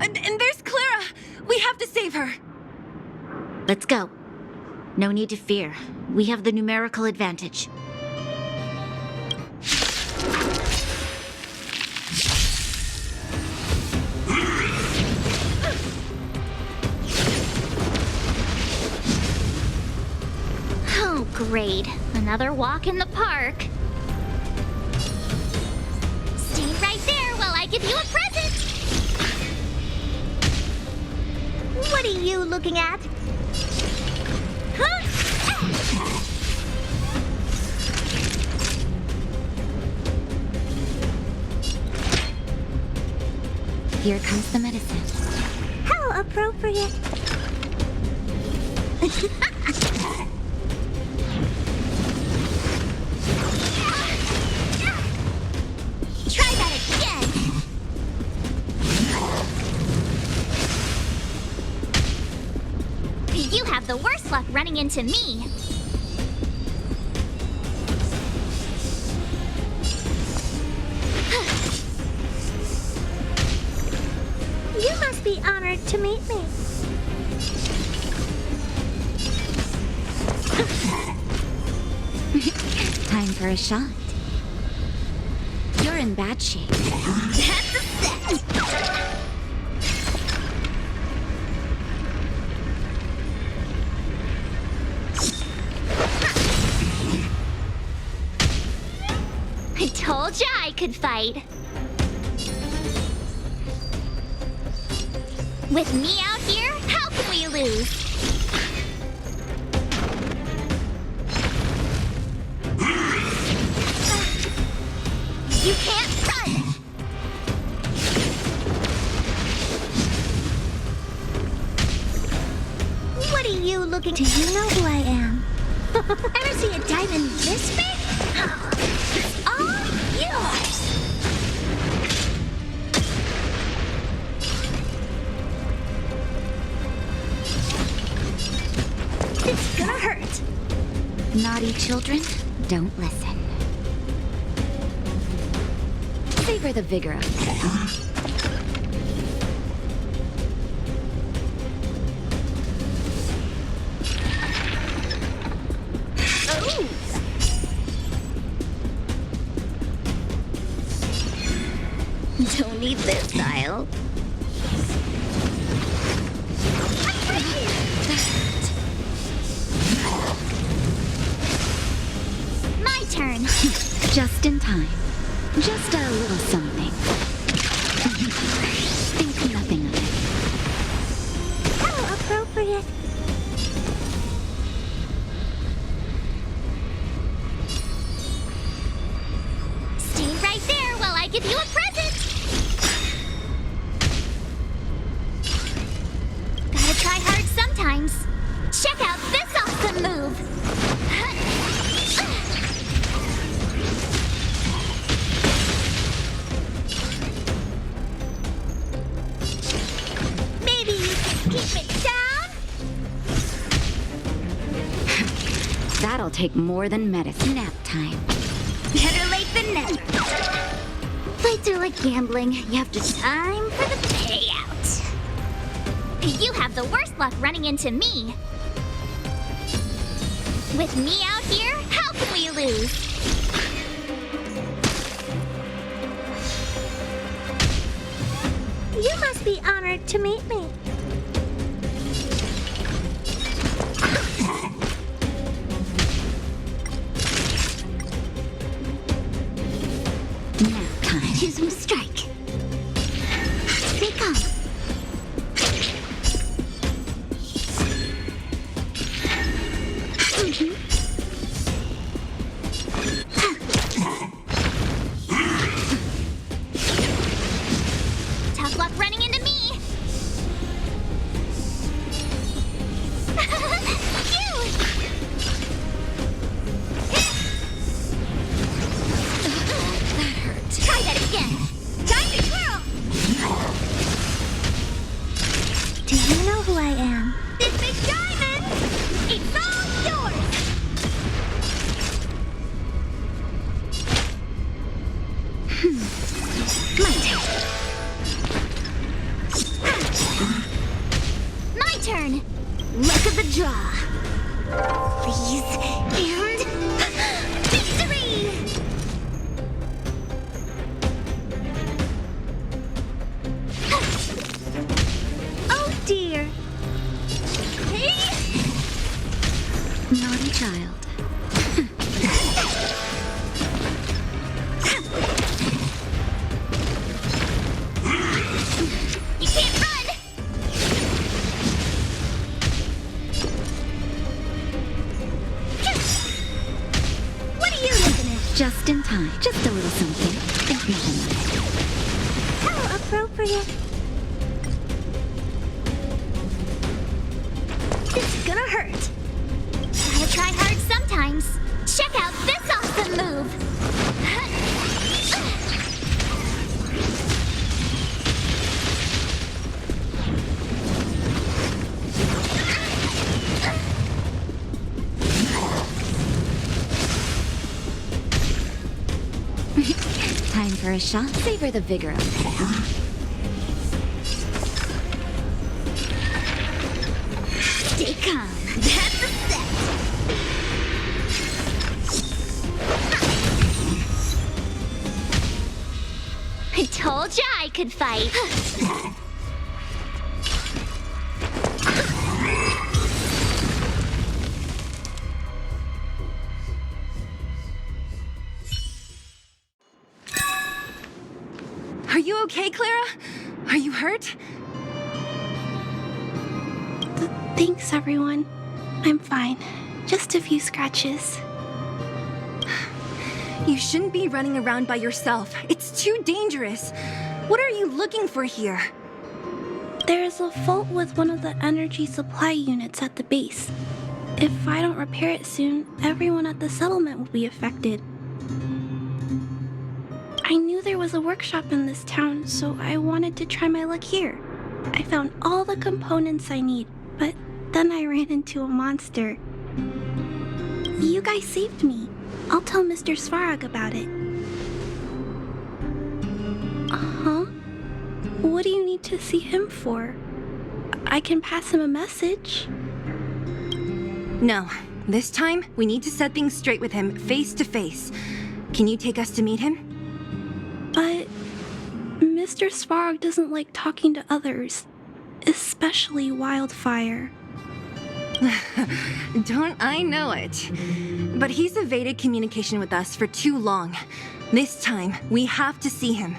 And there's Clara! We have to save her! Let's go. No need to fear. We have the numerical advantage. Oh, great. Another walk in the park. Stay right there while I give you a present! What are you looking at? Huh? Here comes the medicine. How appropriate. Try that again. You have the worst luck running into me. You must be honored to meet me. Time for a shot. You're in bad shape. That's a set. I told ya I could fight. With me out here, how can we lose? You can't run! What are you looking? Do you know who I am? Ever see a diamond this big? It's all yours! It's gonna hurt. Naughty children, don't listen. Savor the vigor of this. Don't need this style. My turn. Just in time. Just a little something. Think nothing of it. How appropriate. Stay right there while I give you a present. Gotta try hard sometimes. Check out this awesome move. Maybe you can keep it down? That'll take more than medicine. Nap time. Better late than never. Fights are like gambling. You have to time for the payout. You have the worst luck running into me. With me out here, how can we lose? You must be honored to meet me. choosing to strike. They come. Tough luck running into me. That hurt. Try that again. Time to twirl. Do you know who I am? This big diamond! It's all yours! My turn! Luck of the draw. Please, and... victory! Oh dear. Hey! Naughty child. You can't run! What are you looking at? Just in time. Just a little something. Think nothing of it. How appropriate. It's gonna hurt. Gotta try hard sometimes. Check out this awesome move. Time for a shot. Savor the vigor of it, huh? Stay calm. That's a set. I told ya I could fight. Are you okay, Clara? Are you hurt? Thanks, everyone. I'm fine. Just a few scratches. You shouldn't be running around by yourself. It's too dangerous. What are you looking for here? There is a fault with one of the energy supply units at the base. If I don't repair it soon, everyone at the settlement will be affected. I knew there was a workshop in this town, so I wanted to try my luck here. I found all the components I need, but then I ran into a monster. You guys saved me. I'll tell Mr. Svarog about it. Huh? What do you need to see him for? I can pass him a message. No. This time, we need to set things straight with him, face to face. Can you take us to meet him? But Mr. Svarog doesn't like talking to others, especially Wildfire. Don't I know it? But he's evaded communication with us for too long. This time, we have to see him.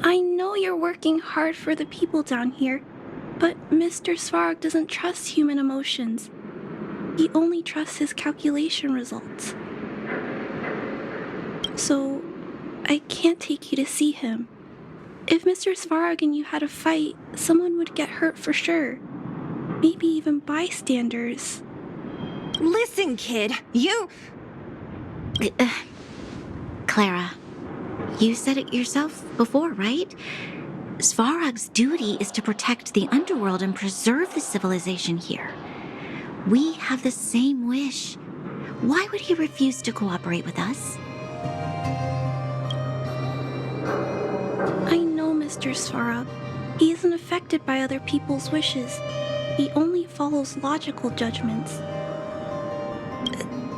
I know you're working hard for the people down here, but Mr. Svarog doesn't trust human emotions. He only trusts his calculation results. So, I can't take you to see him. If Mr. Svarog and you had a fight, someone would get hurt for sure. Maybe even bystanders. Listen, kid, you... Clara, you said it yourself before, right? Svarog's duty is to protect the underworld and preserve the civilization here. We have the same wish. Why would he refuse to cooperate with us? I know Mr. Svarog. He isn't affected by other people's wishes. He only follows logical judgments.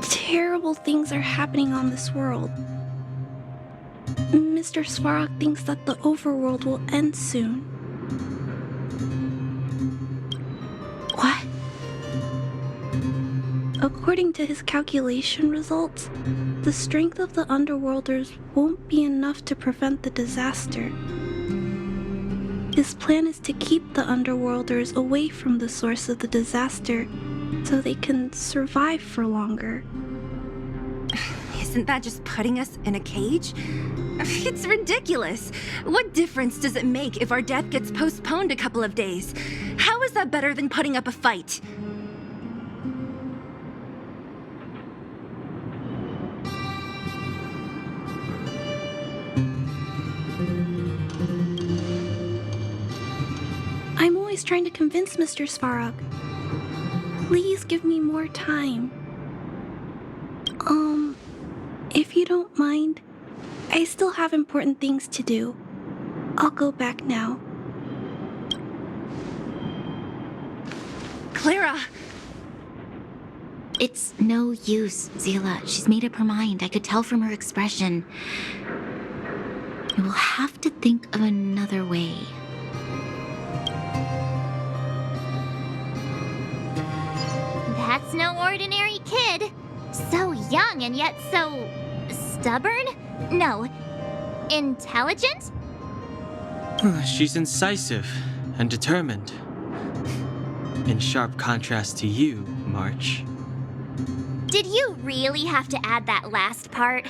Terrible things are happening on this world. Mr. Svarog thinks that the overworld will end soon. What? According to his calculation results, the strength of the Underworlders won't be enough to prevent the disaster. His plan is to keep the Underworlders away from the source of the disaster so they can survive for longer. Isn't that just putting us in a cage? It's ridiculous. What difference does it make if our death gets postponed a couple of days? How is that better than putting up a fight? I'm always trying to convince Mr. Svarog. Please give me more time. If you don't mind, I still have important things to do. I'll go back now. Clara! It's no use, Zila. She's made up her mind. I could tell from her expression. You will have to think of another way. That's no ordinary kid. So young and yet so stubborn? No, intelligent? She's incisive and determined. In sharp contrast to you, March. Did you really have to add that last part?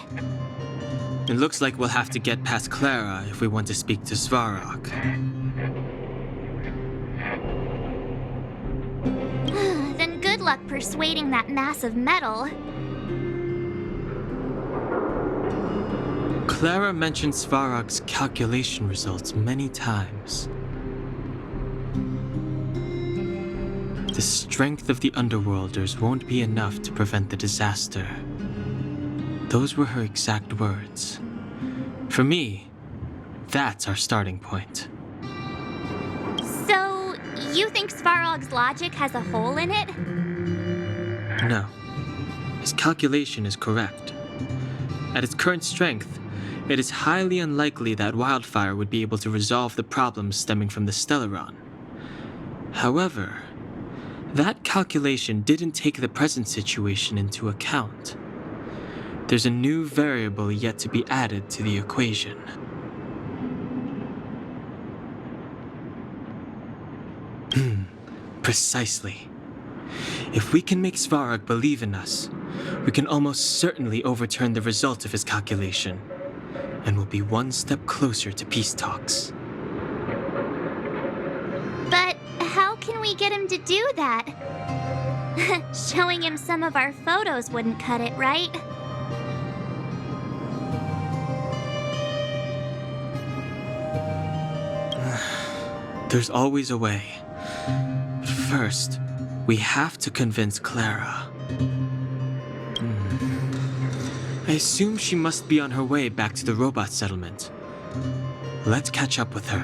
It looks like we'll have to get past Clara if we want to speak to Svarog. Then good luck persuading that mass of metal. Clara mentioned Svarog's calculation results many times. The strength of the Underworlders won't be enough to prevent the disaster. Those were her exact words. For me, that's our starting point. So, you think Svarog's logic has a hole in it? No. His calculation is correct. At its current strength, it is highly unlikely that Wildfire would be able to resolve the problems stemming from the Stellaron. However, that calculation didn't take the present situation into account. There's a new variable yet to be added to the equation. Precisely. If we can make Svarog believe in us, we can almost certainly overturn the result of his calculation, and we'll be one step closer to peace talks. But how can we get him to do that? Showing him some of our photos wouldn't cut it, right? There's always a way. But first, we have to convince Clara. I assume she must be on her way back to the robot settlement. Let's catch up with her.